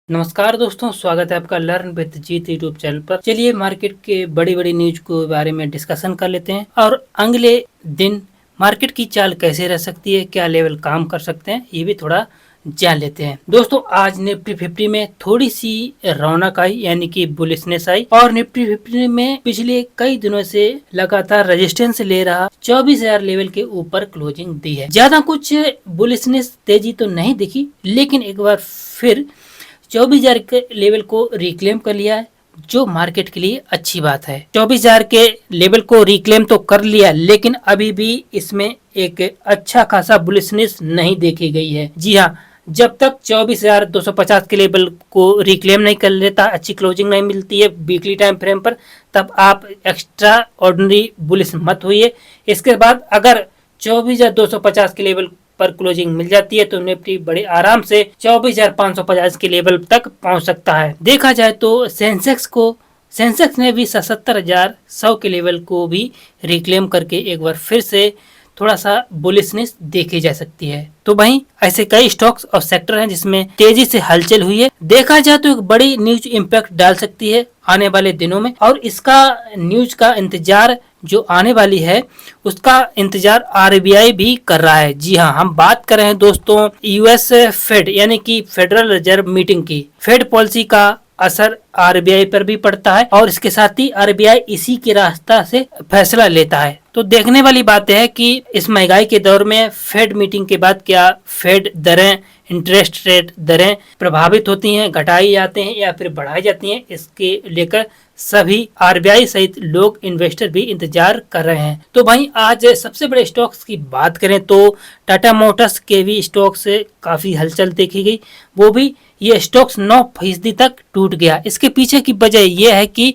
नमस्कार दोस्तों, स्वागत है आपका learn with Jeet YouTube channel पर। चलिए मार्केट के बड़ी बड़ी न्यूज के बारे में डिस्कशन कर लेते हैं और अगले दिन मार्केट की चाल कैसे रह सकती है, क्या लेवल काम कर सकते हैं, ये भी थोड़ा जान लेते हैं। दोस्तों आज निफ्टी 50 में थोड़ी सी रौनक आई, यानी कि बुलिशनेस आई और निफ्टी 50 में पिछले कई दिनों से लगातार रेजिस्टेंस ले रहा 24,000 लेवल के ऊपर क्लोजिंग दी है। ज्यादा कुछ बुलिशनेस तेजी तो नहीं दिखी, लेकिन एक बार फिर 24,000 के लेवल को रिक्लेम कर लिया है, जो मार्केट के लिए अच्छी बात है। 24,000 के लेवल को रिक्लेम तो कर लिया, लेकिन अभी भी इसमें एक अच्छा खासा बुलिशनेस नहीं देखी गई है। जी हाँ, जब तक 24,250 के लेवल को रिक्लेम नहीं कर लेता, अच्छी क्लोजिंग नहीं मिलती है वीकली टाइम फ्रेम पर, तब आप एक्स्ट्रा ऑर्डिनरी बुलिश मत होइए। इसके बाद अगर 24,250 के लेवल पर क्लोजिंग मिल जाती है तो निफ्टी बड़े आराम से 24,550 के लेवल तक पहुंच सकता है। देखा जाए तो सेंसेक्स ने भी 77,100 के लेवल को भी रिक्लेम करके एक बार फिर से थोड़ा सा बुलिशनेस देखी जा सकती है। तो भाई ऐसे कई स्टॉक्स और सेक्टर हैं जिसमें तेजी से हलचल हुई है। देखा जाए तो एक बड़ी न्यूज इम्पैक्ट डाल सकती है आने वाले दिनों में, और इसका न्यूज का इंतजार जो आने वाली है उसका इंतजार आरबीआई भी कर रहा है। जी हाँ, हम बात कर रहे हैं दोस्तों यूएस फेड यानी कि फेडरल रिजर्व मीटिंग की। फेड पॉलिसी का असर आरबीआई पर भी पड़ता है और इसके साथ ही आरबीआई इसी के रास्ता से फैसला लेता है। तो देखने वाली बात है कि इस महंगाई के दौर में फेड मीटिंग के बाद क्या फेड दरें, इंटरेस्ट रेट दरें प्रभावित होती हैं, घटाई जाते हैं या फिर बढ़ाई जाती हैं, इसके लेकर सभी आरबीआई सहित लोग, इन्वेस्टर भी इंतजार कर रहे हैं। तो भाई आज सबसे बड़े स्टॉक्स की बात करें तो टाटा मोटर्स के भी स्टॉक से काफी हलचल देखी गई। वो भी ये स्टॉक्स 9% तक टूट गया। इसके पीछे की वजह यह है कि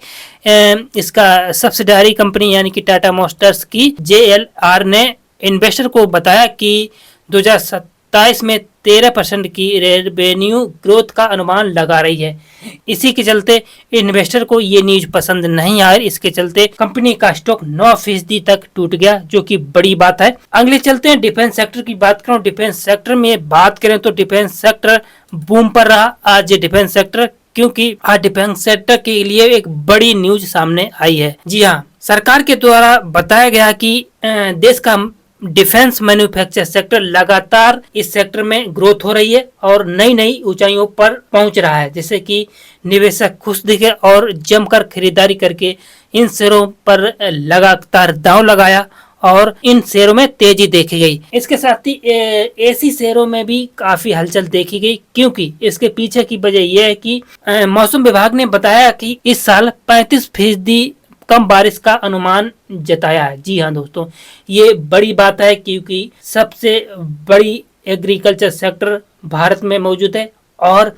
इसका सब्सिडारी कंपनी यानी कि टाटा मोटर्स की जेएलआर ने इन्वेस्टर को बताया कि 2027 में 13% की रेवेन्यू ग्रोथ का अनुमान लगा रही है। इसी के चलते इन्वेस्टर को ये न्यूज पसंद नहीं आया। इसके चलते कंपनी का स्टॉक 9% तक टूट गया, जो कि बड़ी बात है। अगले चलते हैं डिफेंस सेक्टर की बात करूं। डिफेंस सेक्टर में बात करें तो डिफेंस सेक्टर बूम पर रहा आज डिफेंस सेक्टर, क्योंकि आज डिफेंस सेक्टर के लिए एक बड़ी न्यूज सामने आई है। जी हाँ, सरकार के द्वारा बताया गया कि देश का डिफेंस मैन्युफैक्चर सेक्टर लगातार इस सेक्टर में ग्रोथ हो रही है और नई नई ऊंचाइयों पर पहुंच रहा है, जिससे कि निवेशक खुश दिखे और जमकर खरीदारी करके इन शेयरों पर लगातार दांव लगाया और इन शेयरों में तेजी देखी गई। इसके साथ ही एसी शेयरों में भी काफी हलचल देखी गई, क्योंकि इसके पीछे की वजह यह है कि मौसम विभाग ने बताया कि इस साल 35% कम बारिश का अनुमान जताया है। जी हाँ दोस्तों, ये बड़ी बात है क्योंकि सबसे बड़ी एग्रीकल्चर सेक्टर भारत में मौजूद है और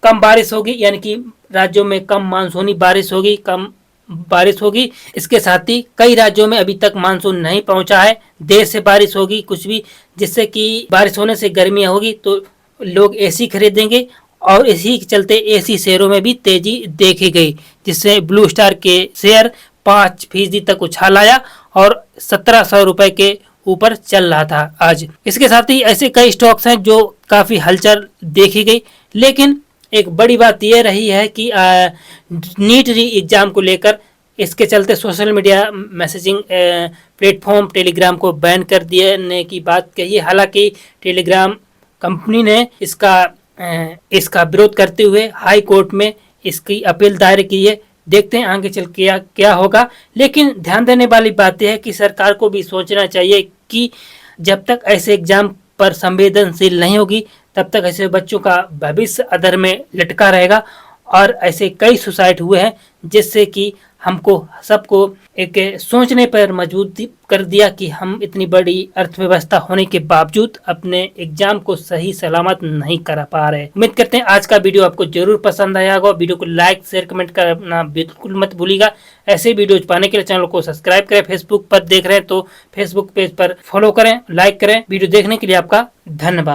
कम बारिश होगी, यानी कि राज्यों में कम मानसूनी बारिश होगी, कम बारिश होगी। इसके साथ ही कई राज्यों में अभी तक मानसून नहीं पहुंचा है, देर से बारिश होगी कुछ भी, जिससे कि बारिश होने से गर्मियां होगी तो लोग एसी खरीदेंगे और इसी के चलते एसी शेयरों में भी तेजी देखी गई, जिससे ब्लू स्टार के शेयर 5% तक उछाल आया और 1700 रुपए के ऊपर चल रहा था आज। इसके साथ ही ऐसे कई स्टॉक्स हैं जो काफी हलचल देखी गई, लेकिन एक बड़ी बात यह रही है कि नीट री एग्जाम को लेकर इसके चलते social media messaging platform Telegram को बैन कर देने की बात कही। हालांकि टेलीग्राम कंपनी ने इसका विरोध करते हुए हाई कोर्ट में इसकी अपील दायर की है। देखते हैं आगे चल के क्या होगा, लेकिन ध्यान देने वाली बात यह है कि सरकार को भी सोचना चाहिए कि जब तक ऐसे एग्जाम पर संवेदनशील नहीं होगी तब तक ऐसे बच्चों का भविष्य अधर में लटका रहेगा। और ऐसे कई सुसाइड हुए हैं जिससे कि हमको सबको एक सोचने पर मजबूर कर दिया कि हम इतनी बड़ी अर्थव्यवस्था होने के बावजूद अपने एग्जाम को सही सलामत नहीं कर पा रहे। उम्मीद करते हैं आज का वीडियो आपको जरूर पसंद आया होगा। वीडियो को लाइक शेयर कमेंट करना बिल्कुल मत भूलिएगा। ऐसे वीडियोज पाने के लिए चैनल को सब्सक्राइब करें। फेसबुक पर देख रहे हैं तो फेसबुक पेज पर फॉलो करें, लाइक करें। वीडियो देखने के लिए आपका धन्यवाद।